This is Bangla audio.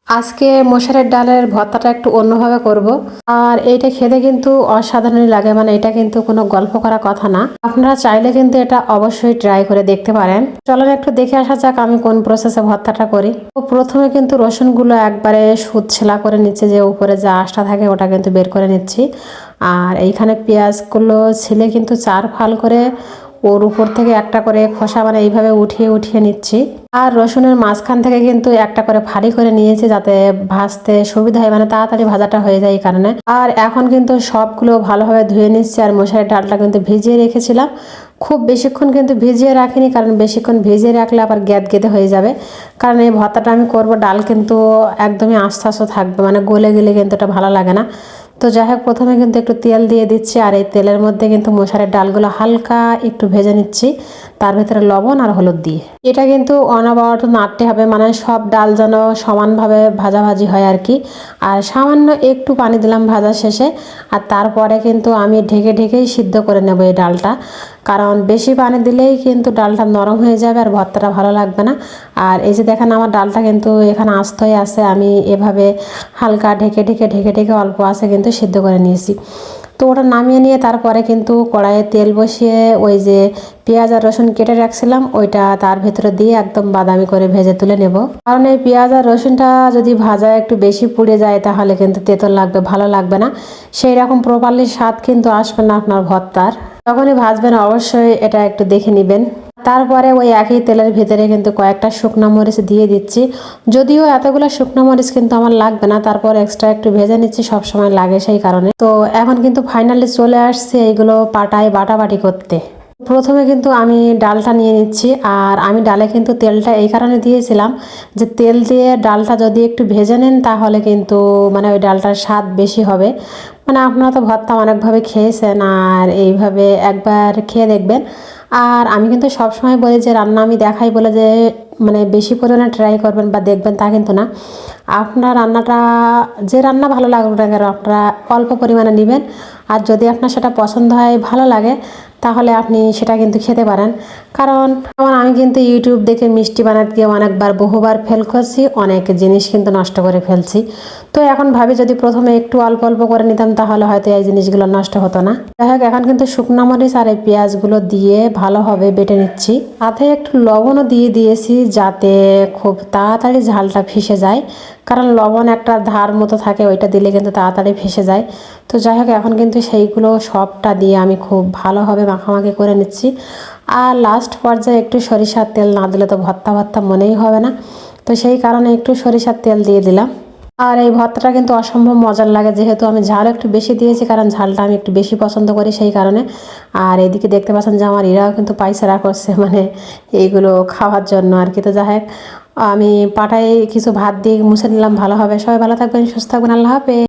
আজকে মশারের ডালের ভর্তাটা একটু অন্যভাবে করব। আর এইটা খেতে কিন্তু অসাধারণই লাগে, মানে এটা কিন্তু কোনো গল্প করা কথা না। আপনারা চাইলে কিন্তু এটা অবশ্যই ট্রাই করে দেখতে পারেন। চলেন একটু দেখে আসা যাক আমি কোন প্রসেসে ভর্তাটা করি। তো প্রথমে কিন্তু রসুনগুলো একবারে ছেলা করে নিচ্ছে, যে উপরে যে আঁশটা থাকে ওটা কিন্তু বের করে নিচ্ছি। আর এইখানে পেঁয়াজগুলো ছিলে কিন্তু 4 ফাল করে ওর উপর থেকে একটা করে খোসা মানে এইভাবে উঠিয়ে উঠিয়ে নিচ্ছি। আর রসুনের মাঝখান থেকে কিন্তু একটা করে ফালি করে নিয়েছি, যাতে ভাজতে সুবিধা হয়, মানে তাড়াতাড়ি ভাজাটা হয়ে যায় এই কারণে। আর এখন কিন্তু সবগুলো ভালোভাবে ধুয়ে নিচ্ছি। আর মশারির ডালটা কিন্তু ভিজিয়ে রেখেছিলাম, খুব বেশিক্ষণ কিন্তু ভিজিয়ে রাখিনি, কারণ বেশিক্ষণ ভিজিয়ে রাখলে আবার গ্যাদ গেদে হয়ে যাবে। কারণ এই ভর্তাটা আমি করব, ডাল কিন্তু একদমই আস্তে আস্তে থাকবে, মানে গলে গেলে কিন্তু এটা ভালো লাগে না। তো যাই হোক, প্রথমে কিন্তু একটু তেল দিয়ে দিচ্ছি। আর এই তেলের মধ্যে কিন্তু মশারের ডালগুলো হালকা একটু ভেজে নিচ্ছি, তার ভেতরে লবণ আর হলুদ দিয়ে। এটা কিন্তু অনবরত নাড়তে হবে, মানে সব ডাল যেন সমানভাবে ভাজাভাজি হয় আর কি। আর সামান্য একটু পানি দিলাম ভাজা শেষে। আর তারপরে কিন্তু আমি ঢেকে ঢেকেই সিদ্ধ করে নেব এই ডালটা, কারণ বেশি পানি দিলেই কিন্তু ডালটা নরম হয়ে যাবে আর ভর্তাটা ভালো লাগবে না। আর এই যে দেখেন, আমার ডালটা কিন্তু এখানে আস্ত হয়ে আছে, আমি এভাবে হালকা ঢেকে ঢেকে ঢেকে ঢেকে অল্প আছে কিন্তু সিদ্ধ করে নিয়েছি। তো ওটা নামিয়ে নিয়ে তারপরে কিন্তু কড়াইয়ে তেল বসিয়ে ওই যে পেঁয়াজ আর রসুন কেটে রাখছিলাম ওইটা তার ভেতরে দিয়ে একদম বাদামি করে ভেজে তুলে নেব। কারণ এই পেঁয়াজ আর রসুনটা যদি ভাজা একটু বেশি পুড়ে যায় তাহলে কিন্তু তেতো লাগবে, ভালো লাগবে না, সেই রকম প্রপারলি স্বাদ কিন্তু আসবে না আপনার ভর্তার। যখনই ভাজবেন অবশ্যই এটা একটু দেখে নেবেন। তারপরে ওই একই তেলের ভিতরে কিন্তু কয়েকটা শুকনো মরিচ দিয়ে দিচ্ছি। যদিও এতগুলো শুকনো মরিচ কিন্তু আমার লাগবে না, তারপর এক্সট্রা একটু ভেজে নিচ্ছি, সবসময় লাগে সেই কারণে। তো এখন কিন্তু ফাইনালি চলে আসছে এইগুলো পাটায় বাটাবাটি করতে। প্রথমে কিন্তু আমি ডালটা নিয়ে নিচ্ছি। আর আমি ডালে কিন্তু তেলটা এই কারণে দিয়েছিলাম যে তেল দিয়ে ডালটা যদি একটু ভেজে নেন তাহলে কিন্তু মানে ওই ডালটার স্বাদ বেশি হবে। মানে আপনারা তো ভর্তা অনেকভাবে খেয়েছেন, আর এইভাবে একবার খেয়ে দেখবেন। আর আমি কিন্তু সবসময় বলি যে রান্না আমি দেখাই বলে যে মানে বেশি পরিমাণে ট্রাই করবেন বা দেখবেন তা কিন্তু না। আপনার রান্নাটা যে রান্না ভালো লাগুক না কেন আপনারা অল্প পরিমাণে নেবেন। আর যদি আপনার সেটা পছন্দ হয় ভালো লাগে তাহলে আপনি সেটা কিন্তু খেতে পারেন। কারণ আমি কিন্তু ইউটিউব দেখে মিষ্টি বানাতে গিয়ে অনেকবার বহুবার ফেল করছি, অনেক জিনিস কিন্তু নষ্ট করে ফেলছি। তো এখন ভাবি যদি প্রথমে একটু অল্প অল্প করে নিতাম তাহলে হয়তো এই জিনিসগুলো নষ্ট হতো না। যাই হোক, এখন কিন্তু শুকনো মরিচ আর এই পেঁয়াজগুলো দিয়ে ভালোভাবে বেটে নিচ্ছি। সাথে একটু লবণও দিয়ে দিয়েছি যাতে খুব তাড়াতাড়ি ঝালটা ফেসে যায়, কারণ লবণ একটা ধার মতো থাকে, ওইটা দিলে কিন্তু তাড়াতাড়ি ফেসে যায়। তো যাই হোক, এখন কিন্তু সেইগুলো সবটা দিয়ে আমি খুব ভালোভাবে মাখামাখি করে নিচ্ছি। আর লাস্ট পর্যায়ে একটু সরিষার তেল না দিলে তো ভর্তা ভর্তা মনেই হবে না, তো সেই কারণে একটু সরিষার তেল দিয়ে দিলাম। আর এই ভর্তাটা কিন্তু অসম্ভব মজার লাগে, যেহেতু আমি ঝাল একটু বেশি দিয়েছি, কারণ ঝালটা আমি একটু বেশি পছন্দ করি সেই কারণে। আর এদিকে দেখতে পাচ্ছেন যে আমার এরাও কিন্তু পায়চারা করছে, মানে এইগুলো খাওয়ার জন্য আর কি। তো যাই হোক, আমি পাটায় কিছু ভাত দিয়ে মুছে নিলাম ভালোভাবে। সবাই ভালো থাকবেন, সুস্থ থাকবেন, আল্লাহ হাফেজ।